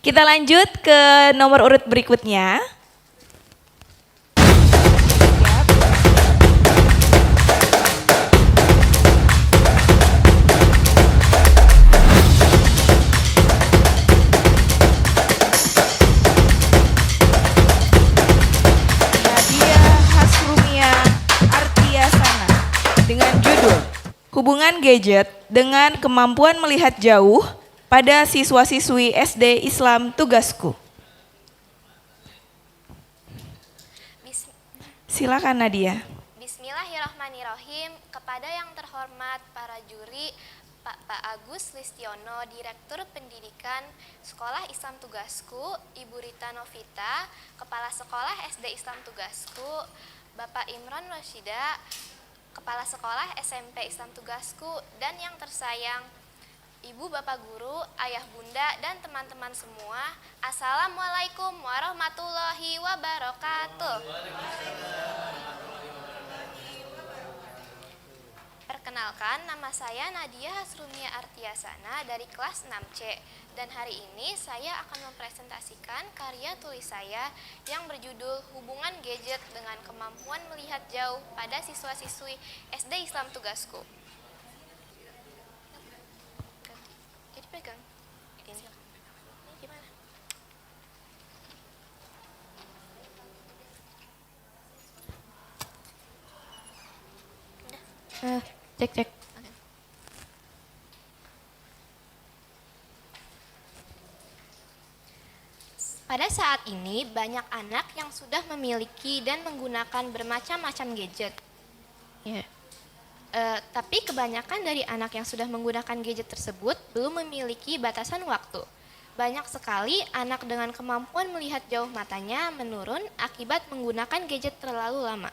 Kita lanjut ke nomor urut berikutnya. Nadia Hasrumia Artiasana dengan judul Hubungan Gadget dengan Kemampuan Melihat Jauh pada Siswa-siswi SD Islam Tugasku. Silakan Nadia. Bismillahirrahmanirrahim. Kepada yang terhormat para juri, Pak Agus Listiono, Direktur Pendidikan Sekolah Islam Tugasku, Ibu Rita Novita, Kepala Sekolah SD Islam Tugasku, Bapak Imran Rashida, Kepala Sekolah SMP Islam Tugasku, dan yang tersayang Ibu, Bapak Guru, Ayah, Bunda, dan teman-teman semua. Assalamualaikum warahmatullahi wabarakatuh. Perkenalkan, nama saya Nadia Hasrumia Artiasana dari kelas 6C. Dan hari ini saya akan mempresentasikan karya tulis saya yang berjudul Hubungan Gadget dengan Kemampuan Melihat Jauh pada Siswa-siswi SD Islam Tugasku. Pegang ini gimana? Cek. Pada saat ini banyak anak yang sudah memiliki dan menggunakan bermacam-macam gadget. Yeah. Tapi kebanyakan dari anak yang sudah menggunakan gadget tersebut belum memiliki batasan waktu. Banyak sekali anak dengan kemampuan melihat jauh matanya menurun akibat menggunakan gadget terlalu lama.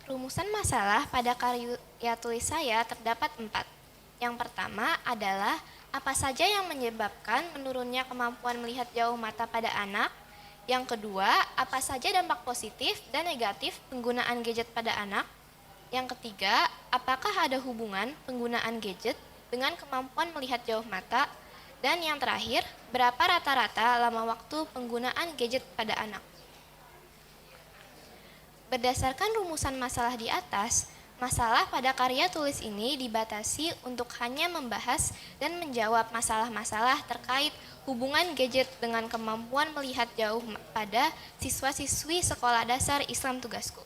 Rumusan masalah pada karya tulis saya terdapat 4. Yang pertama adalah apa saja yang menyebabkan menurunnya kemampuan melihat jauh mata pada anak. Yang kedua, apa saja dampak positif dan negatif penggunaan gadget pada anak? Yang ketiga, apakah ada hubungan penggunaan gadget dengan kemampuan melihat jauh mata? Dan yang terakhir, berapa rata-rata lama waktu penggunaan gadget pada anak? Berdasarkan rumusan masalah di atas, masalah pada karya tulis ini dibatasi untuk hanya membahas dan menjawab masalah-masalah terkait hubungan gadget dengan kemampuan melihat jauh pada siswa-siswi sekolah dasar Islam Tugasku.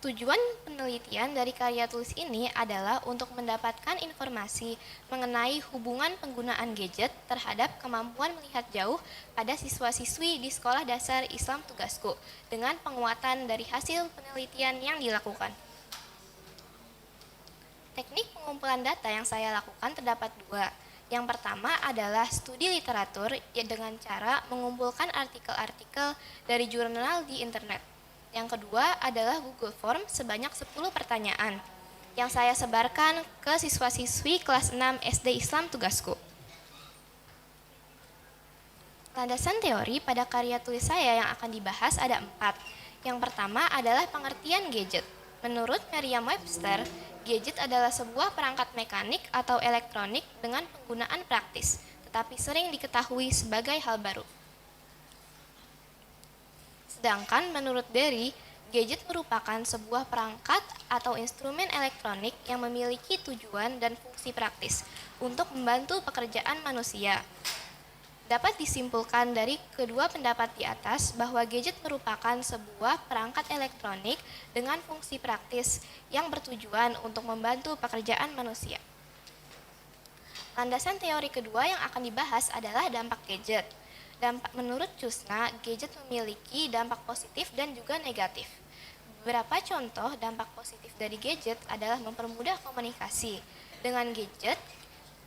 Tujuan penelitian dari karya tulis ini adalah untuk mendapatkan informasi mengenai hubungan penggunaan gadget terhadap kemampuan melihat jauh pada siswa-siswi di sekolah dasar Islam Tugasku dengan penguatan dari hasil penelitian yang dilakukan. Teknik pengumpulan data yang saya lakukan terdapat 2. Yang pertama adalah studi literatur dengan cara mengumpulkan artikel-artikel dari jurnal di internet. Yang kedua adalah Google Form sebanyak 10 pertanyaan yang saya sebarkan ke siswa-siswi kelas 6 SD Islam Tugasku. Landasan teori pada karya tulis saya yang akan dibahas ada 4. Yang pertama adalah pengertian gadget. Menurut Merriam-Webster, gadget adalah sebuah perangkat mekanik atau elektronik dengan penggunaan praktis, tetapi sering diketahui sebagai hal baru. Sedangkan menurut Berry, gadget merupakan sebuah perangkat atau instrumen elektronik yang memiliki tujuan dan fungsi praktis untuk membantu pekerjaan manusia. Dapat disimpulkan dari kedua pendapat di atas bahwa gadget merupakan sebuah perangkat elektronik dengan fungsi praktis yang bertujuan untuk membantu pekerjaan manusia. Landasan teori kedua yang akan dibahas adalah dampak gadget. Menurut Chusna, gadget memiliki dampak positif dan juga negatif. Beberapa contoh dampak positif dari gadget adalah mempermudah komunikasi. Dengan gadget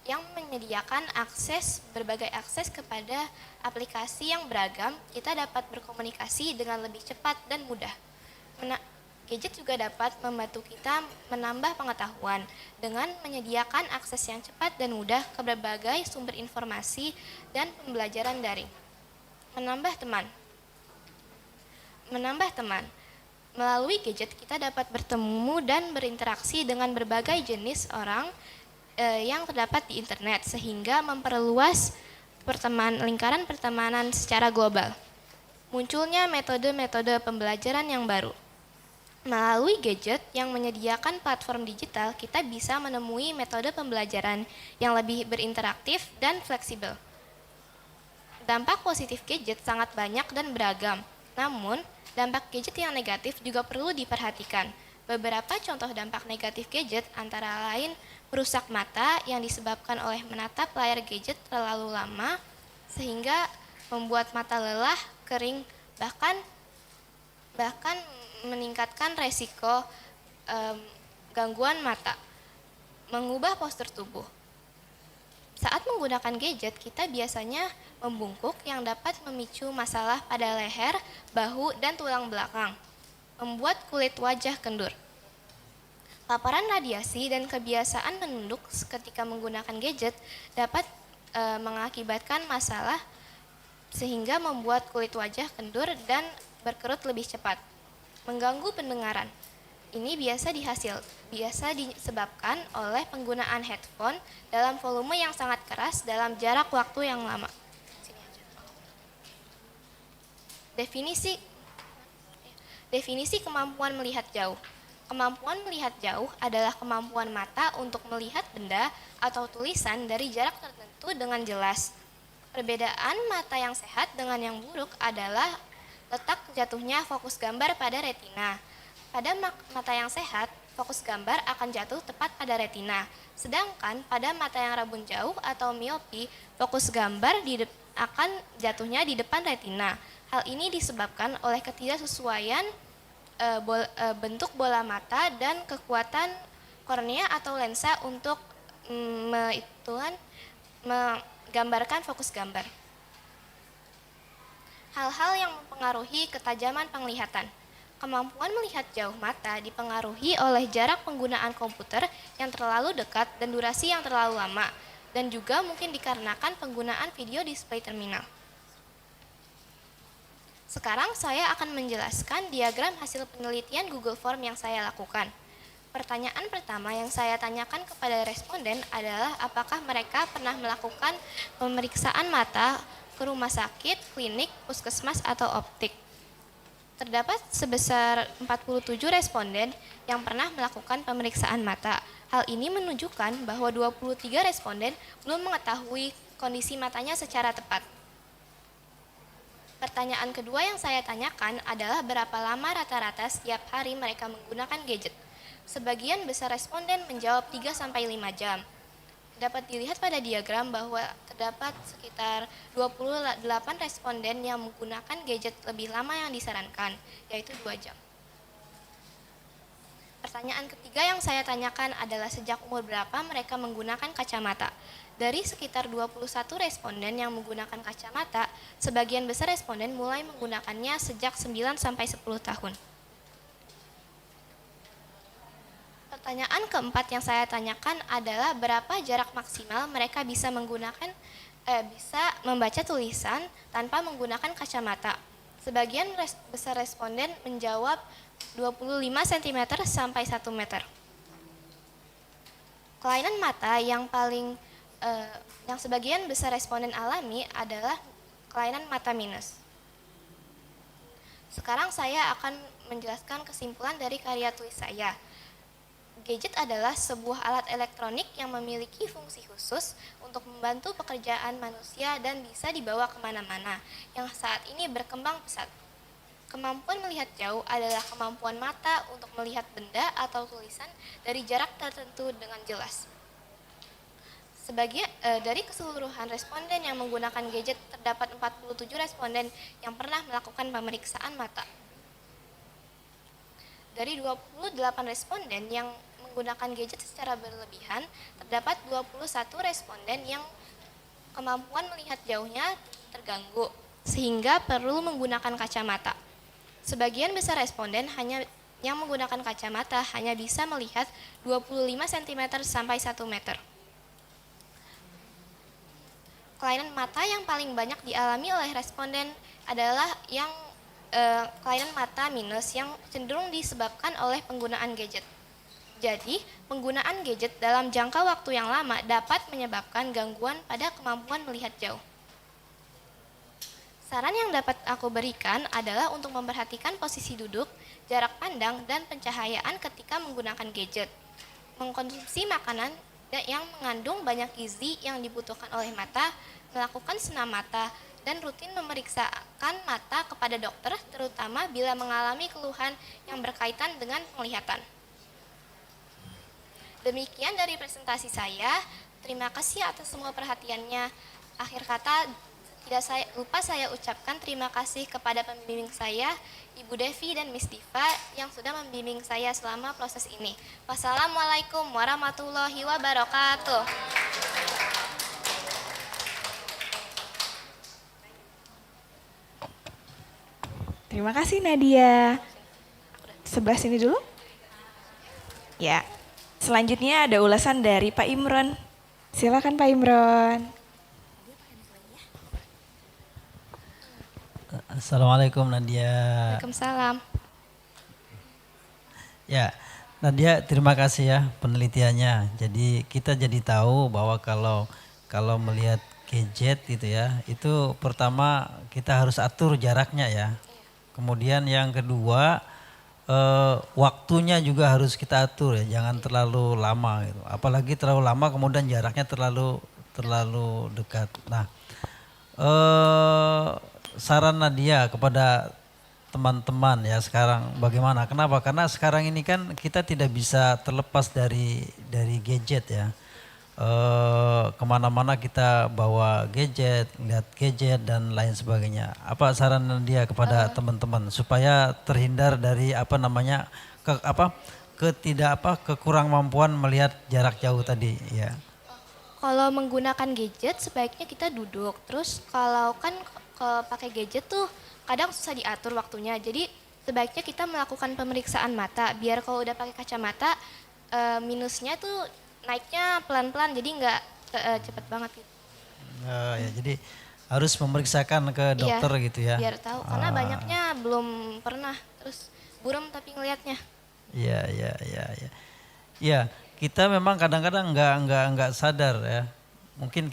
yang menyediakan berbagai akses kepada aplikasi yang beragam, kita dapat berkomunikasi dengan lebih cepat dan mudah. Gadget juga dapat membantu kita menambah pengetahuan dengan menyediakan akses yang cepat dan mudah ke berbagai sumber informasi dan pembelajaran daring. Menambah teman. Melalui gadget kita dapat bertemu dan berinteraksi dengan berbagai jenis orang yang terdapat di internet sehingga memperluas lingkaran pertemanan secara global. Munculnya metode-metode pembelajaran yang baru. Melalui gadget yang menyediakan platform digital, kita bisa menemui metode pembelajaran yang lebih berinteraktif dan fleksibel. Dampak positif gadget sangat banyak dan beragam. Namun, dampak gadget yang negatif juga perlu diperhatikan. Beberapa contoh dampak negatif gadget antara lain merusak mata yang disebabkan oleh menatap layar gadget terlalu lama sehingga membuat mata lelah, kering, bahkan meningkatkan resiko gangguan mata, mengubah postur tubuh. Saat menggunakan gadget, kita biasanya membungkuk yang dapat memicu masalah pada leher, bahu, dan tulang belakang, membuat kulit wajah kendur. Paparan radiasi dan kebiasaan menunduk ketika menggunakan gadget dapat mengakibatkan masalah sehingga membuat kulit wajah kendur dan berkerut lebih cepat. Mengganggu pendengaran. Ini biasa disebabkan oleh penggunaan headphone dalam volume yang sangat keras dalam jarak waktu yang lama. Definisi kemampuan melihat jauh. Kemampuan melihat jauh adalah kemampuan mata untuk melihat benda atau tulisan dari jarak tertentu dengan jelas. Perbedaan mata yang sehat dengan yang buruk adalah letak jatuhnya fokus gambar pada retina. Pada mata yang sehat, fokus gambar akan jatuh tepat pada retina. Sedangkan pada mata yang rabun jauh atau miopi, fokus gambar akan jatuhnya di depan retina. Hal ini disebabkan oleh ketidaksesuaian bentuk bola mata dan kekuatan kornea atau lensa untuk menggambarkan fokus gambar. Hal-hal yang mempengaruhi ketajaman penglihatan. Kemampuan melihat jauh mata dipengaruhi oleh jarak penggunaan komputer yang terlalu dekat dan durasi yang terlalu lama, dan juga mungkin dikarenakan penggunaan video display terminal. Sekarang saya akan menjelaskan diagram hasil penelitian Google Form yang saya lakukan. Pertanyaan pertama yang saya tanyakan kepada responden adalah apakah mereka pernah melakukan pemeriksaan mata ke rumah sakit, klinik, puskesmas, atau optik. Terdapat sebesar 47 responden yang pernah melakukan pemeriksaan mata. Hal ini menunjukkan bahwa 23 responden belum mengetahui kondisi matanya secara tepat. Pertanyaan kedua yang saya tanyakan adalah berapa lama rata-rata setiap hari mereka menggunakan gadget. Sebagian besar responden menjawab 3-5 jam. Dapat dilihat pada diagram bahwa terdapat sekitar 28 responden yang menggunakan gadget lebih lama yang disarankan, yaitu 2 jam. Pertanyaan ketiga yang saya tanyakan adalah sejak umur berapa mereka menggunakan kacamata. Dari sekitar 21 responden yang menggunakan kacamata, sebagian besar responden mulai menggunakannya sejak 9-10 tahun. Pertanyaan keempat yang saya tanyakan adalah berapa jarak maksimal mereka bisa membaca tulisan tanpa menggunakan kacamata. Sebagian besar responden menjawab 25 cm sampai 1 meter. Kelainan mata yang sebagian besar responden alami adalah kelainan mata minus. Sekarang saya akan menjelaskan kesimpulan dari karya tulis saya. Gadget adalah sebuah alat elektronik yang memiliki fungsi khusus untuk membantu pekerjaan manusia dan bisa dibawa kemana-mana, yang saat ini berkembang pesat. Kemampuan melihat jauh adalah kemampuan mata untuk melihat benda atau tulisan dari jarak tertentu dengan jelas. Dari keseluruhan responden yang menggunakan gadget, terdapat 47 responden yang pernah melakukan pemeriksaan mata. Dari 28 responden yang menggunakan gadget secara berlebihan, terdapat 21 responden yang kemampuan melihat jauhnya terganggu, sehingga perlu menggunakan kacamata. Sebagian besar responden yang menggunakan kacamata hanya bisa melihat 25 cm sampai 1 meter. Kelainan mata yang paling banyak dialami oleh responden adalah kelainan mata minus yang cenderung disebabkan oleh penggunaan gadget. Jadi, penggunaan gadget dalam jangka waktu yang lama dapat menyebabkan gangguan pada kemampuan melihat jauh. Saran yang dapat aku berikan adalah untuk memperhatikan posisi duduk, jarak pandang, dan pencahayaan ketika menggunakan gadget. Mengkonsumsi makanan yang mengandung banyak gizi yang dibutuhkan oleh mata, melakukan senam mata, dan rutin memeriksakan mata kepada dokter, terutama bila mengalami keluhan yang berkaitan dengan penglihatan. Demikian dari presentasi saya. Terima kasih atas semua perhatiannya. Akhir kata, tidak lupa saya ucapkan terima kasih kepada pembimbing saya, Ibu Devi dan Miss Diva yang sudah membimbing saya selama proses ini. Wassalamualaikum warahmatullahi wabarakatuh. Terima kasih Nadia. Sebelah sini dulu. Ya. Selanjutnya ada ulasan dari Pak Imron. Silakan Pak Imron. Assalamualaikum Nadia. Waalaikumsalam. Ya, Nadia terima kasih ya penelitiannya. Jadi kita jadi tahu bahwa kalau melihat gadget gitu ya, itu pertama kita harus atur jaraknya ya. Kemudian yang kedua waktunya juga harus kita atur ya, jangan terlalu lama gitu. Apalagi terlalu lama kemudian jaraknya terlalu dekat. Nah, saran Nadia kepada teman-teman ya sekarang bagaimana? Kenapa? Karena sekarang ini kan kita tidak bisa terlepas dari gadget ya. Kemana-mana kita bawa gadget, lihat gadget dan lain sebagainya. Apa saran Nadia kepada teman-teman supaya terhindar dari kekurang mampuan melihat jarak jauh tadi ya? Kalau menggunakan gadget sebaiknya kita duduk. Terus kalau kan pakai gadget tuh kadang susah diatur waktunya. Jadi sebaiknya kita melakukan pemeriksaan mata biar kalau udah pakai kacamata minusnya tuh naiknya pelan-pelan jadi nggak cepet banget gitu. Ya, jadi harus memeriksakan ke dokter Iya, gitu ya. Biar tahu karena banyaknya belum pernah terus buram tapi ngelihatnya. Iya. Ya, kita memang kadang-kadang nggak sadar ya. Mungkin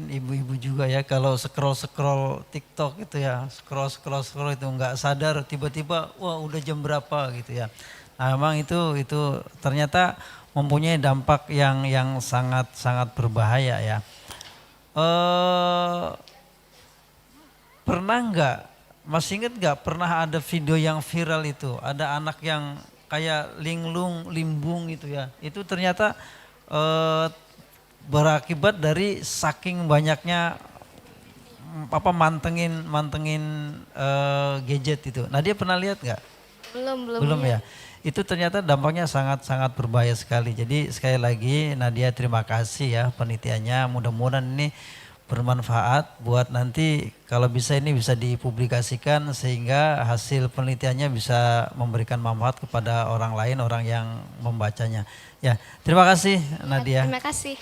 ibu-ibu juga ya kalau scroll TikTok itu ya, scroll itu nggak sadar tiba-tiba wah udah jam berapa gitu ya. Nah, memang itu ternyata mempunyai dampak yang sangat berbahaya ya. Pernah nggak, masih inget nggak pernah ada video yang viral itu, ada anak yang kayak limbung gitu ya. Itu ternyata berakibat dari saking banyaknya mantengin gadget itu. Nah dia pernah lihat nggak? Belum ya. Itu ternyata dampaknya sangat berbahaya sekali. Jadi sekali lagi Nadia terima kasih ya penelitiannya. Mudah-mudahan ini bermanfaat buat nanti kalau bisa ini bisa dipublikasikan sehingga hasil penelitiannya bisa memberikan manfaat kepada orang lain, orang yang membacanya. Ya, terima kasih Nadia. Terima kasih.